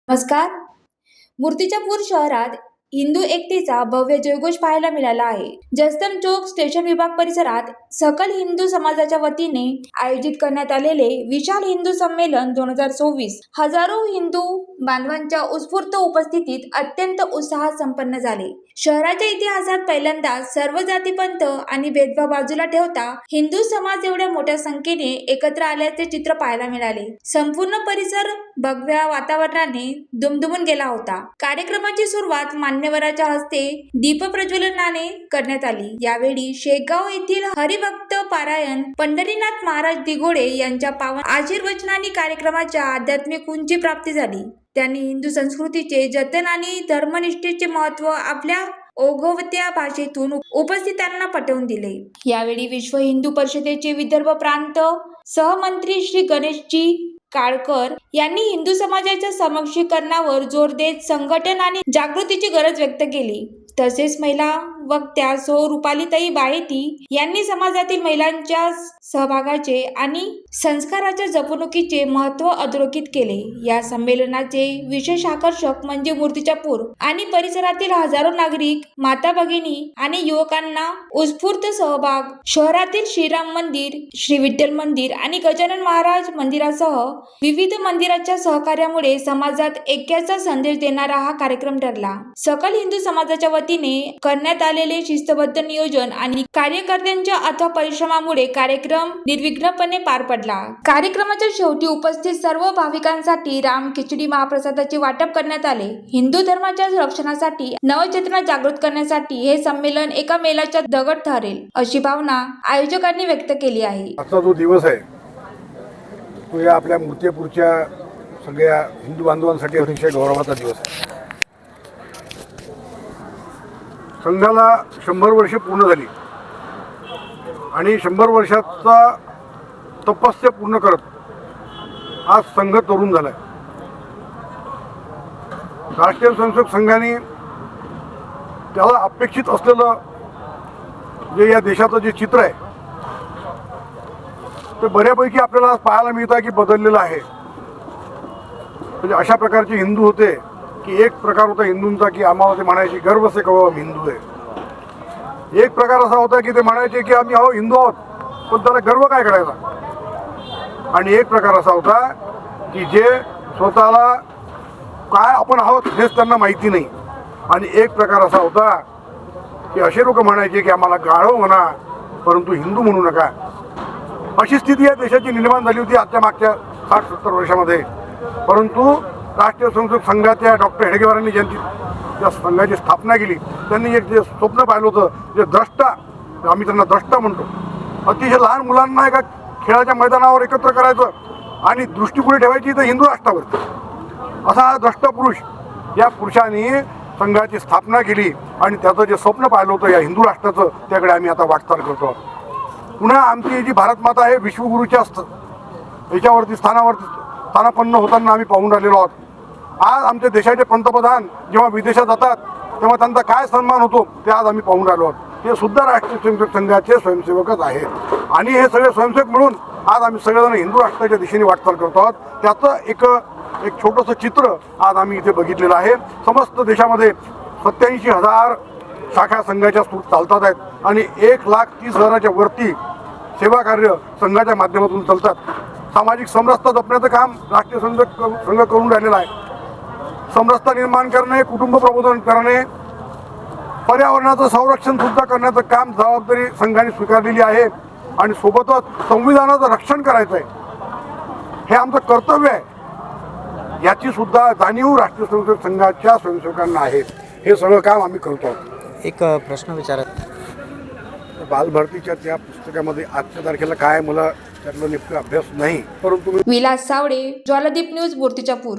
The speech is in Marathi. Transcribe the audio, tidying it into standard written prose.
नमस्कार. मूर्तिजापूर शहरात हिंदू एकतेचा भव्य जयघोष पाहायला मिळाला आहे. जयस्तंभ चौक स्टेशन विभाग परिसरात सकल हिंदू समाजाच्या वतीने आयोजित करण्यात आलेले विशाल हिंदू संमेलन 2024 हजारो हिंदू बांधवांच्या उत्स्फूर्त उपस्थितीत अत्यंत उत्साहात संपन्न झाले. शहराच्या इतिहासात पहिल्यांदाच सर्व जातीपंथ आणि भेदभाव बाजूला ठेवता हिंदू समाज एवढ्या मोठ्या संख्येने एकत्र आल्याचे चित्र पाहायला मिळाले. संपूर्ण परिसर भगव्या वातावरणाने दुमदुमून गेला होता. कार्यक्रमाची सुरुवात मान्यवरांच्या हस्ते दीप प्रज्वलनाने करण्यात आली. यावेळी शेगाव येथील हरिभक्त पारायण पंढरीनाथ महाराज दिघोडे यांच्या पावन आशीर्वचनाने कार्यक्रमाच्या आध्यात्मिक उंची प्राप्ती झाली. त्यांनी हिंदू संस्कृतीचे जतन आणि धर्मनिष्ठेचे महत्त्व आपल्या ओघवत्या भाषेतून उपस्थितांना पटवून दिले. यावेळी विश्व हिंदू परिषदेचे विदर्भ प्रांत सहमंत्री श्री गणेशजी काळकर यांनी हिंदू समाजाच्या सक्षमीकरणावर जोर देत संघटन आणि जागृतीची गरज व्यक्त केली. तसेच महिला वक्त्या सौ रुपालीताई बाहेती यांनी समाजातील महिलांच्या सहभागाचे आणि संस्काराच्या जपणुकीचे महत्त्व अधोरेखित केले. या संमेलनाचे विशेष आकर्षक म्हणजे मूर्तिजापूर आणि परिसरातील हजारो नागरिक, माता भगिनी आणि युवकांना उत्स्फूर्त सहभाग. शहरातील श्रीराम मंदिर, श्री विठ्ठल मंदिर आणि गजानन महाराज मंदिरासह विविध मंदिराच्या सहकार्यामुळे समाजात ऐक्याचा संदेश देणारा हा कार्यक्रम ठरला. सकल हिंदू समाजाच्या वतीने करण्यात आलेले शिस्तबद्ध नियोजन आणि कार्यकर्त्यांच्या अथक परिश्रमामुळे कार्यक्रम निर्विघ्नपणे पार पडला. कार्यक्रमाच्या शेवटी उपस्थित सर्व भाविकांसाठी राम खिचडी महाप्रसादाचे वाटप करण्यात आले. हिंदू धर्माच्या रक्षणासाठी नवचेतना जागृत करण्यासाठी हे संमेलन एका मैलाचा दगड ठरेल अशी भावना आयोजकांनी व्यक्त केली आहे. आजचा जो दिवस आहे तो या आपल्या मूर्तिजापूरच्या सगळ्या हिंदू बांधवांसाठी अतिशय गौरवाचा दिवस आहे. संघाला 100 वर्षे पूर्ण झाली आणि 100 वर्षाचा तपस्या पूर्ण करत आज संघ तरुण झालाय. राष्ट्रीय स्वयंसेवक संघाने त्याला अपेक्षित असलेलं जे या देशाचं जे चित्र आहे ते बऱ्यापैकी आपल्याला पाहायला मिळतं की बदललेलं आहे. म्हणजे अशा प्रकारचे हिंदू होते की एक प्रकार होता हिंदूंचा की आम्हाला ते म्हणायचे गर्व से कहो आम्ही हिंदू आहे. एक प्रकार असा होता की ते म्हणायचे की आम्ही हिंदू आहोत पण त्याला गर्व काय करायचा. आणि एक प्रकार असा होता की जे स्वतःला काय आपण आहोत हेच त्यांना माहिती नाही. आणि एक प्रकार असा होता की असे लोक म्हणायचे की आम्हाला गाढव म्हणा परंतु हिंदू म्हणू नका. अशी स्थिती या देशाची निर्माण झाली होती आजच्या मागच्या 60-70 वर्षामध्ये. परंतु राष्ट्रीय स्वयंसेवक संघाच्या डॉक्टर हेडगेवारांनी ज्या संघाची स्थापना केली त्यांनी एक जे स्वप्न पाहिलं होतं, जे द्रष्टा, आम्ही त्यांना द्रष्टा म्हणतो, अतिशय लहान मुलांना एका खेळाच्या मैदानावर एकत्र करायचं आणि दृष्टी पुढे ठेवायची तर हिंदू राष्ट्रावरती, असा हा द्रष्टा पुरुष, या पुरुषांनी संघाची स्थापना केली आणि त्याचं जे स्वप्न पाहिलं होतं या हिंदू राष्ट्राचं त्याकडे आम्ही आता वाटचाल करतो. पुन्हा आमची जी भारत माता आहे विश्वगुरूच्या याच्यावरती स्थानापन्न होताना आम्ही पाहून राहिलेलो आहोत. आज आमच्या देशाचे पंतप्रधान जेव्हा विदेशात जातात तेव्हा त्यांचा काय सन्मान होतो ते आज आम्ही पाहून राहिलो आहोत. ते सुद्धा राष्ट्रीय स्वयंसेवक संघाचे स्वयंसेवकच आहेत आणि हे सगळे स्वयंसेवक मिळून आज आम्ही सगळेजण हिंदू राष्ट्राच्या दिशेने वाटचाल करतो आहोत. त्याचं एक छोटंसं चित्र आज आम्ही इथे बघितलेलं आहे. समस्त देशामध्ये 87,000 शाखा संघाच्या चालतात आहेत आणि 1,30,000च्या वरती सेवा कार्य संघाच्या माध्यमातून चालतात. सामाजिक समरसता जपण्याचं काम राष्ट्रीय संघ करून राहिलेला आहे. समरसता निर्माण करणे, कुटुंब प्रबोधन करणे, पर्यावरणाचं संरक्षण सुद्धा करण्याचं काम जबाबदारी संघाने स्वीकारलेली आहे आणि सोबतच संविधानाचं रक्षण करायचं आहे, हे आमचं कर्तव्य आहे. याची सुद्धा जाणीव राष्ट्रीय स्वयंसेवक संघाच्या स्वयंसेवकांना आहे. हे सगळं काम आम्ही करतो आहोत. एक प्रश्न विचारत, बालभारतीच्या त्या पुस्तकामध्ये आजच्या तारखेला काय मला त्यातला नेमका अभ्यास नाही, परंतु विलास सावडे, ज्वालादीप न्यूज, मूर्तिजापूर.